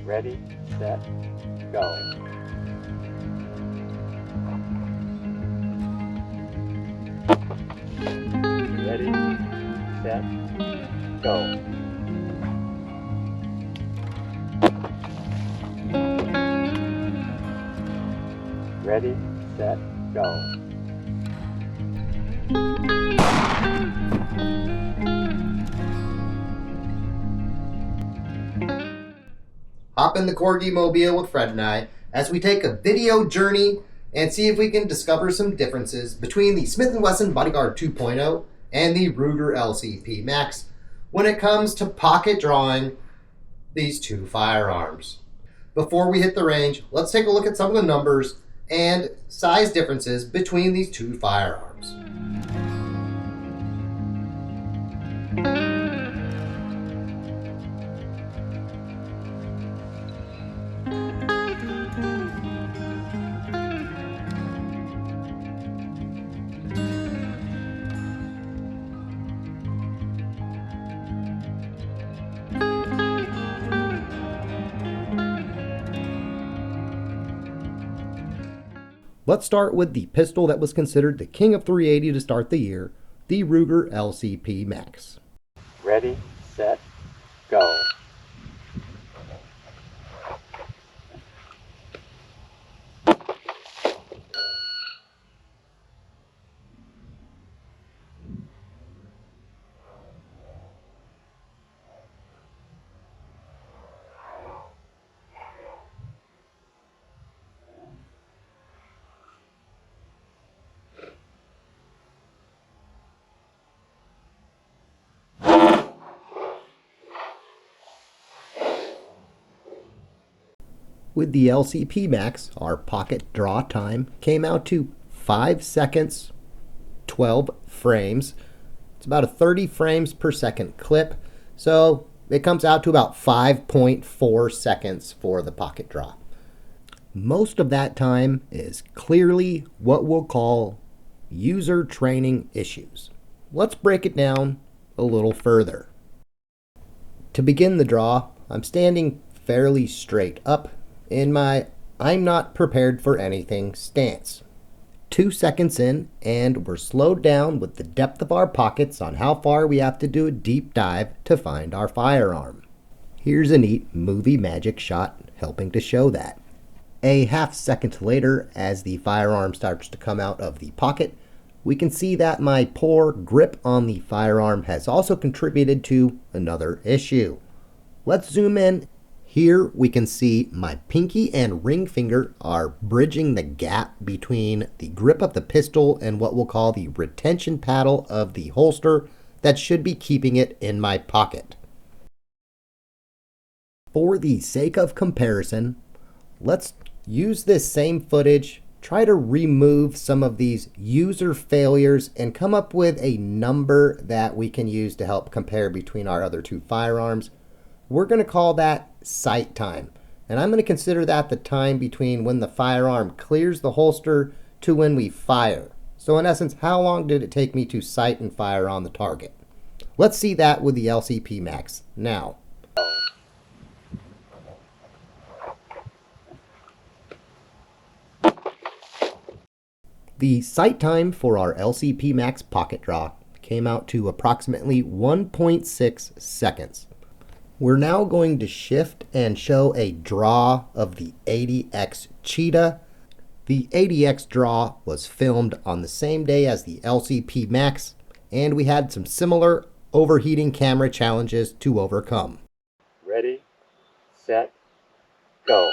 Ready, set, go. Ready, set, go. Ready, set, go. Hop in the Corgi mobile with Fred and I as we take a video journey and see if we can discover some differences between the Smith & Wesson Bodyguard 2.0 and the Ruger LCP Max when it comes to pocket drawing these two firearms. Before we hit the range, let's take a look at some of the numbers and size differences between these two firearms. Let's start with the pistol that was considered the king of 380 to start the year, the Ruger LCP Max. Ready, set, go. With the LCP Max, our pocket draw time came out to 5 seconds, 12 frames. It's about a 30 frames per second clip, so it comes out to about 5.4 seconds for the pocket draw. Most of that time is clearly what we'll call user training issues. Let's break it down a little further. To begin the draw, I'm standing fairly straight up in my I'm not prepared for anything stance. 2 seconds in, and we're slowed down with the depth of our pockets on how far we have to do a deep dive to find our firearm. Here's a neat movie magic shot helping to show that. A half second later, as the firearm starts to come out of the pocket, we can see that my poor grip on the firearm has also contributed to another issue. Let's zoom in. Here we can see my pinky and ring finger are bridging the gap between the grip of the pistol and what we'll call the retention paddle of the holster that should be keeping it in my pocket. For the sake of comparison, let's use this same footage, try to remove some of these user failures and come up with a number that we can use to help compare between our other two firearms. We're going to call that sight time, and I'm going to consider that the time between when the firearm clears the holster to when we fire. So in essence, how long did it take me to sight and fire on the target? Let's see that with the LCP Max now. The sight time for our LCP Max Pocket Draw came out to approximately 1.6 seconds. We're now going to shift and show a draw of the 80X Cheetah. The 80X draw was filmed on the same day as the LCP Max, and we had some similar overheating camera challenges to overcome. Ready, set, go.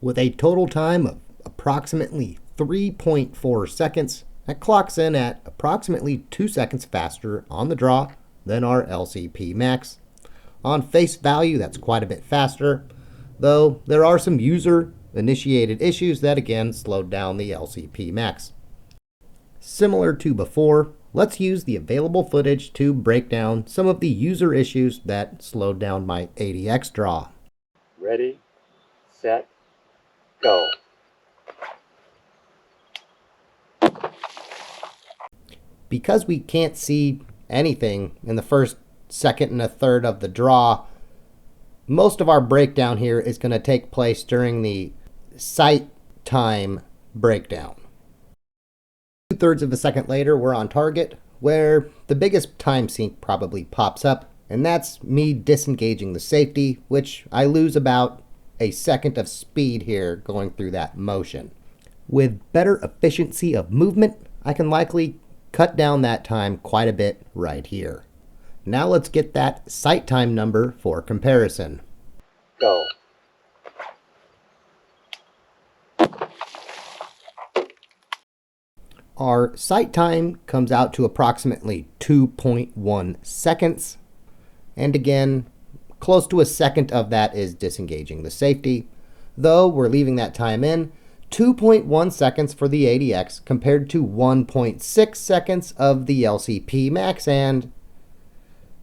With a total time of approximately 3.4 seconds, that clocks in at approximately 2 seconds faster on the draw than our LCP Max. On face value, that's quite a bit faster, though there are some user initiated issues that again slowed down the LCP Max. Similar to before, let's use the available footage to break down some of the user issues that slowed down my ADX draw. Ready, set, go. Because we can't see anything in the first, second, and a third of the draw, most of our breakdown here is going to take place during the sight time breakdown. 2/3 of a second later, we're on target, where the biggest time sink probably pops up, and that's me disengaging the safety, which I lose about a second of speed here going through that motion. With better efficiency of movement, I can likely cut down that time quite a bit right here. Now let's get that sight time number for comparison. Go. Our sight time comes out to approximately 2.1 seconds. And again, close to a second of that is disengaging the safety. Though we're leaving that time in, 2.1 seconds for the ADX compared to 1.6 seconds of the LCP Max, and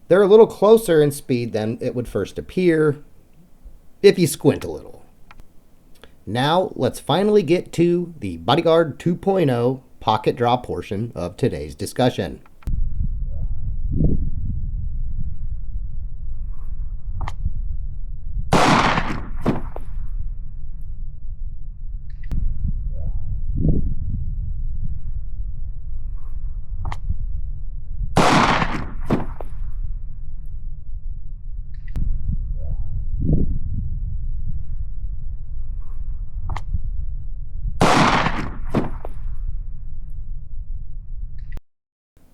they're a little closer in speed than it would first appear if you squint a little. Now let's finally get to the Bodyguard 2.0 Pocket Draw portion of today's discussion.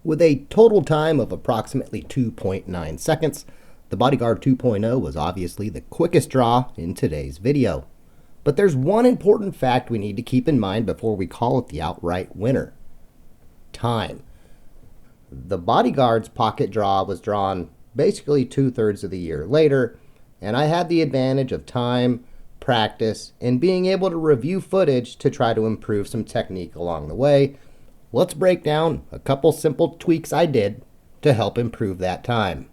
With a total time of approximately 2.9 seconds, the Bodyguard 2.0 was obviously the quickest draw in today's video. But there's one important fact we need to keep in mind before we call it the outright winner. Time. The Bodyguard's pocket draw was drawn basically 2/3 of the year later, and I had the advantage of time, practice, and being able to review footage to try to improve some technique along the way. Let's break down a couple simple tweaks I did to help improve that time.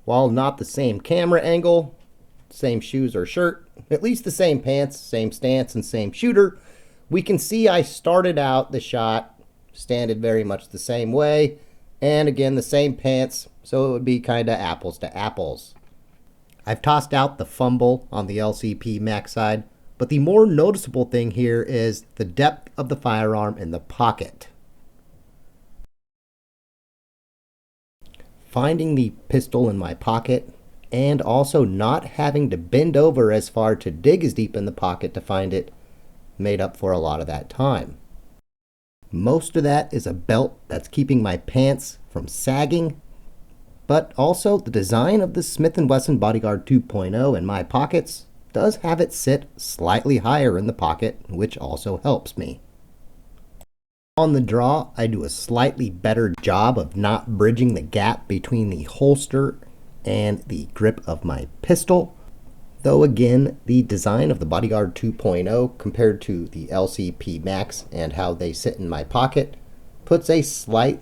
While not the same camera angle, same shoes or shirt, at least the same pants, same stance, and same shooter, we can see I started out the shot standed very much the same way, and again the same pants, so it would be kind of apples to apples. I've tossed out the fumble on the LCP Max side, but the more noticeable thing here is the depth of the firearm in the pocket. Finding the pistol in my pocket, and also not having to bend over as far to dig as deep in the pocket to find it, made up for a lot of that time. Most of that is a belt that's keeping my pants from sagging, but also the design of the Smith & Wesson Bodyguard 2.0 in my pockets does have it sit slightly higher in the pocket, which also helps me. On the draw, I do a slightly better job of not bridging the gap between the holster and the grip of my pistol, though again, the design of the Bodyguard 2.0 compared to the LCP Max and how they sit in my pocket puts a slight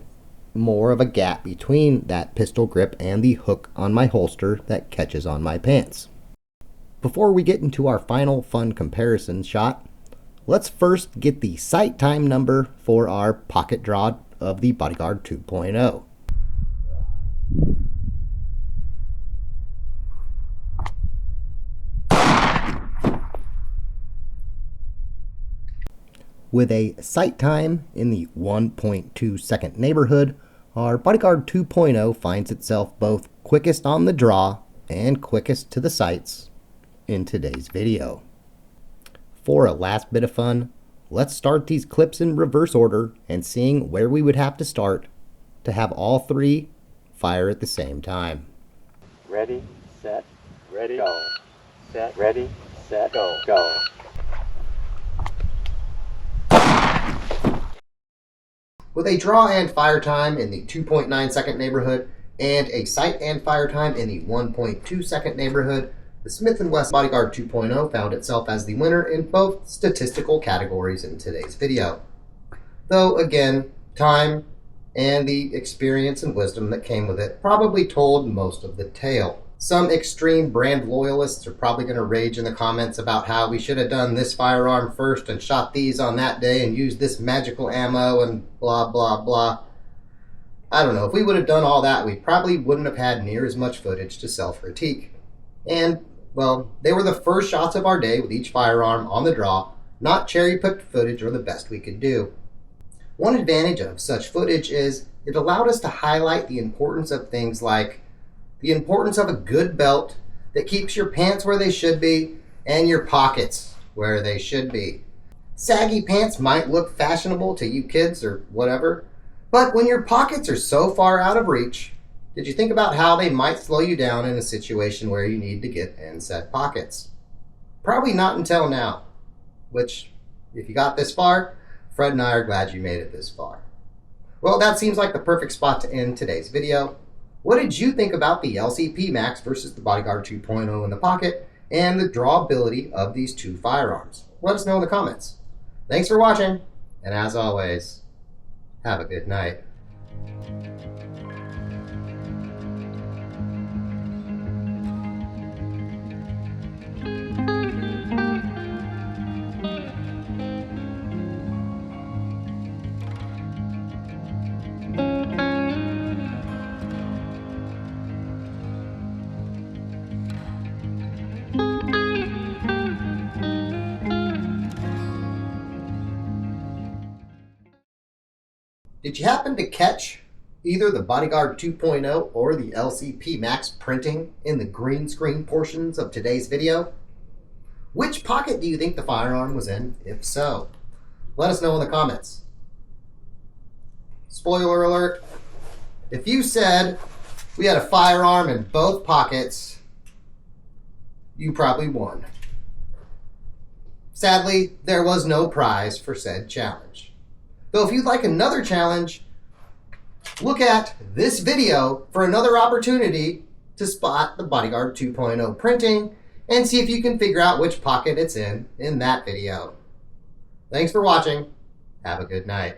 more of a gap between that pistol grip and the hook on my holster that catches on my pants. Before we get into our final fun comparison shot, let's first get the sight time number for our pocket draw of the Bodyguard 2.0. With a sight time in the 1.2 second neighborhood, our Bodyguard 2.0 finds itself both quickest on the draw and quickest to the sights in today's video. For a last bit of fun, let's start these clips in reverse order and seeing where we would have to start to have all three fire at the same time. Ready, set, ready, go. Set, ready, set, go, go. With a draw and fire time in the 2.9 second neighborhood and a sight and fire time in the 1.2 second neighborhood, the Smith & Wesson Bodyguard 2.0 found itself as the winner in both statistical categories in today's video. Though, again, time and the experience and wisdom that came with it probably told most of the tale. Some extreme brand loyalists are probably going to rage in the comments about how we should have done this firearm first and shot these on that day and used this magical ammo and blah, blah, blah. I don't know. If we would have done all that, we probably wouldn't have had near as much footage to self-critique. And, well, they were the first shots of our day with each firearm on the draw, not cherry-picked footage or the best we could do. One advantage of such footage is it allowed us to highlight the importance of things like the importance of a good belt that keeps your pants where they should be and your pockets where they should be. Saggy pants might look fashionable to you kids or whatever, but when your pockets are so far out of reach, did you think about how they might slow you down in a situation where you need to get in said pockets? Probably not until now, which, if you got this far, Fred and I are glad you made it this far. Well, that seems like the perfect spot to end today's video. What did you think about the LCP Max versus the Bodyguard 2.0 in the pocket and the drawability of these two firearms? Let us know in the comments. Thanks for watching, and as always, have a good night. Did you happen to catch either the Bodyguard 2.0 or the LCP Max printing in the green screen portions of today's video? Which pocket do you think the firearm was in, if so? Let us know in the comments. Spoiler alert, if you said we had a firearm in both pockets, you probably won. Sadly, there was no prize for said challenge. Though if you'd like another challenge, look at this video for another opportunity to spot the Bodyguard 2.0 printing and see if you can figure out which pocket it's in that video. Thanks for watching. Have a good night.